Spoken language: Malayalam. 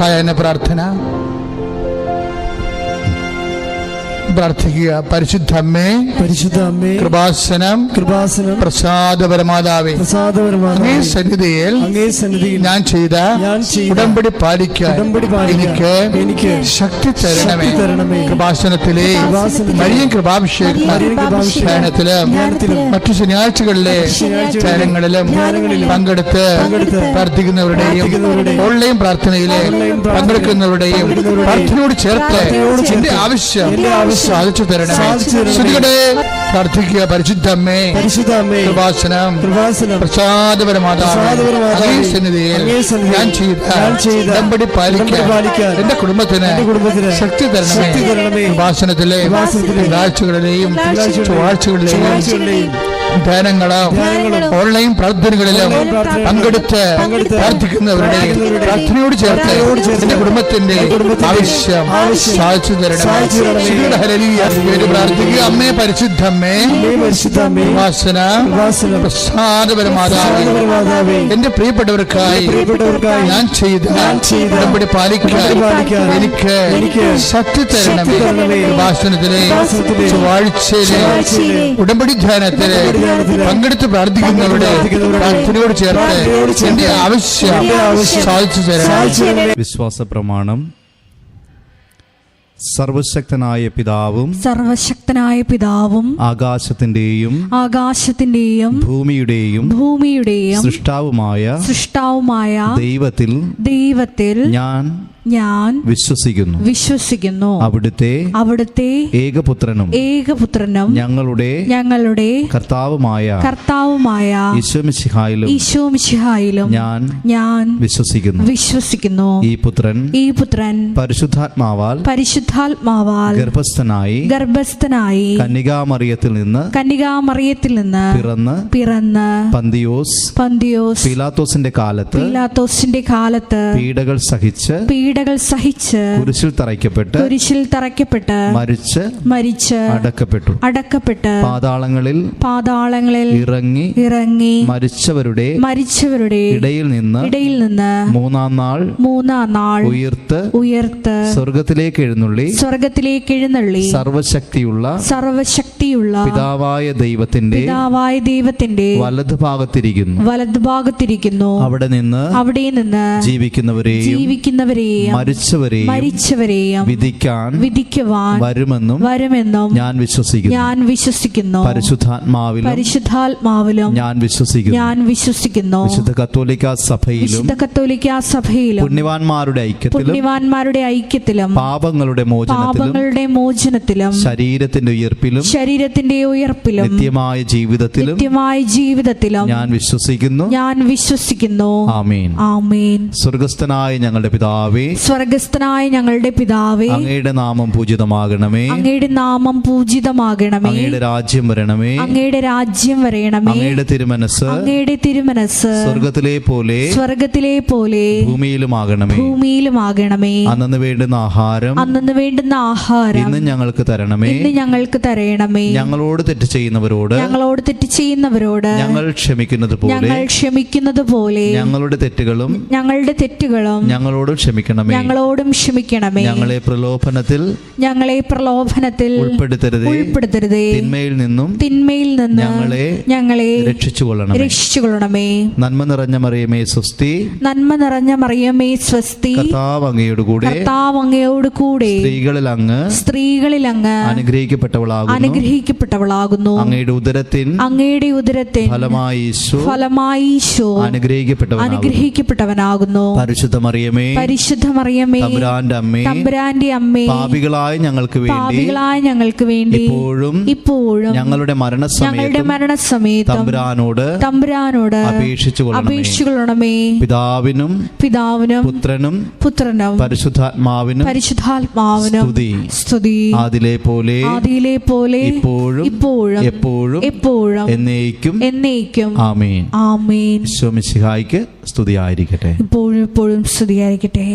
സായാഹ്ന പ്രാർത്ഥന പ്രാർത്ഥിക്കുക. പരിശുദ്ധ അമ്മേ, കൃപാസനം പ്രസാദപരമാതാവേ, അങ്ങേ സന്നിധിയിൽ ഞാൻ ചെയ്ത ഉടമ്പടി പാലിക്കാൻ എനിക്ക് ശക്തി തരണമേ. കൃപാസനത്തിലെ മരിയൻ കൃപാഭിഷേകത്തിലും മറ്റു ശനിയാഴ്ചകളിലെ ചാരങ്ങളിലും പങ്കെടുത്ത് പ്രാർത്ഥിക്കുന്നവരുടെയും ഓൺലൈൻ പ്രാർത്ഥനയിലെ പങ്കെടുക്കുന്നവരുടെയും പ്രാർത്ഥനയോട് ചേർത്ത് എന്റെ ആവശ്യം സാധിച്ചു തരണമേ. ശ്രുതികളെ പ്രാർത്ഥിക്കുക. പരിശുദ്ധ അമ്മേ, കൃപാസനം പ്രസാദപരമാതാവേ, സന്നിധിയിൽ ഞാൻ ചെയ്ത ഉടമ്പടി പാലിക്കാൻ എന്റെ കുടുംബത്തിന് ശക്തി തരണമേ. കൃപാസനത്തിലെ ആഴ്ചകളിലെയും ചൊവ്വാഴ്ചകളിലെയും ധ്യാനങ്ങളും ഓൺലൈൻ പ്രാർത്ഥനകളിലും പങ്കെടുത്ത് പ്രാർത്ഥിക്കുന്നവരുടെയും പ്രാർത്ഥനയോട് ചേർത്ത് എന്റെ കുടുംബത്തിന്റെ ആവശ്യം സാധിച്ചു തരണം. പ്രാർത്ഥിക്കുക. അമ്മേ, പരിശുദ്ധ അമ്മേ, പ്രസാദപരമാതാവേ, എന്റെ പ്രിയപ്പെട്ടവർക്കായി ഞാൻ ചെയ്ത ഉടമ്പടി പാലിക്കാൻ എനിക്ക് ശക്തി തരണമേ. കൃപാസനത്തിലെ ചൊവ്വാഴ്ചയിലെ ഉടമ്പടി ധ്യാനത്തിലെ പങ്കെടുത്ത് പ്രാർത്ഥിക്കുന്നവരുടെ പ്രാർത്ഥനയോട് ചേർത്ത് എന്റെ ആവശ്യം സാധിച്ചു തരണം. വിശ്വാസ പ്രമാണം. സർവശക്തനായ പിതാവും ആകാശത്തിന്റെയും ഭൂമിയുടെയും സൃഷ്ടാവുമായ ദൈവത്തിൽ ഞാൻ വിശ്വസിക്കുന്നു. അവിടുത്തെ ഏകപുത്രനും ഞങ്ങളുടെ കർത്താവുമായ ഈശോമിശിഹായിലും ഞാൻ വിശ്വസിക്കുന്നു. ഈ പുത്രൻ പരിശുദ്ധാത്മാവാൽ ഗർഭസ്ഥനായി കന്യകാമറിയത്തിൽ നിന്ന് പിറന്ന് പന്തിയോസ് പീലാത്തോസിന്റെ കാലത്ത് പീഡകൾ സഹിച്ച് കുരിശിൽ തറയ്ക്കപ്പെട്ട് മരിച്ച് അടക്കപ്പെട്ടു പാതാളങ്ങളിൽ ഇറങ്ങി മരിച്ചവരുടെ ഇടയിൽ നിന്ന് മൂന്നാം നാൾ ഉയർത്ത് സ്വർഗത്തിലേക്ക് എഴുന്നള്ളി സർവശക്തിയുള്ള പിതാവായ ദൈവത്തിന്റെ വലതുഭാഗത്തിരിക്കുന്നു. അവിടെ നിന്ന് ജീവിക്കുന്നവരെയും മരിച്ചവരെയും വിധിക്കുവാൻ വരുമെന്നും ഞാൻ വിശ്വസിക്കുന്നു. പരിശുദ്ധാത്മാവിലും ഞാൻ വിശ്വസിക്കുന്നു. വിശുദ്ധ കത്തോലിക്കാ സഭയിലും പുണ്യവാന്മാരുടെ ഐക്യത്തിലും പാപങ്ങളുടെ മോചനത്തിലും ശരീരത്തിന്റെ ഉയർപ്പിലും നിത്യമായ ജീവിതത്തിലും ഞാൻ വിശ്വസിക്കുന്നു. ആമേൻ. സ്വർഗ്ഗസ്ഥനായ ഞങ്ങളുടെ പിതാവേ, അങ്ങയുടെ നാമം പൂജിതമാകണമേ. അങ്ങയുടെ രാജ്യം വരണമേ. അങ്ങയുടെ തിരുമനസ് സ്വർഗ്ഗത്തിലെ പോലെ ഭൂമിയിലുമാകണമേ. അന്നന്ന് വേണ്ടുന്ന ആഹാരം ഇന്ന് ഞങ്ങൾക്ക് തരണമേ. ഞങ്ങളോട് തെറ്റ് ചെയ്യുന്നവരോട് ഞങ്ങൾ ക്ഷമിക്കുന്നത് പോലെ ഞങ്ങളുടെ തെറ്റുകളും ഞങ്ങളോടും ക്ഷമിക്കണമേ. ഞങ്ങളെ പ്രലോഭനത്തിൽ ഉൾപ്പെടുത്തരുതേ. തിന്മയിൽ നിന്നും ഞങ്ങളെ രക്ഷിച്ചുകൊള്ളണമേ. നന്മ നിറഞ്ഞ മറിയമേ സ്വസ്തി. കർത്താവ് അങ്ങയോട് കൂടെ സ്ത്രീകളിൽ അങ്ങ് അനുഗ്രഹിക്കപ്പെട്ടവളാകുന്നു. അങ്ങയുടെ ഉദരത്തിൻ ഫലമായി ഈശോ അനുഗ്രഹിക്കപ്പെട്ടവനാകുന്നു. പരിശുദ്ധ മറിയമേ, തമ്പുരാന്റെ അമ്മേ, പാപികളായ ഞങ്ങൾക്ക് വേണ്ടി ഇപ്പോഴും ഞങ്ങളുടെ മരണസമയത്തും തമ്പുരാനോട് അപേക്ഷിച്ചുകൊള്ളണമേ. പിതാവിനും പുത്രനും പരിശുദ്ധാത്മാവിനും സ്തുതി. ആദിയിലെ പോലെ ഇപ്പോഴും എന്നേക്കും. ആമേൻ. ഈശോ മിശിഹായ്ക്ക് സ്തുതിയായിരിക്കട്ടെ. ഇപ്പോഴും സ്തുതിയായിരിക്കട്ടെ.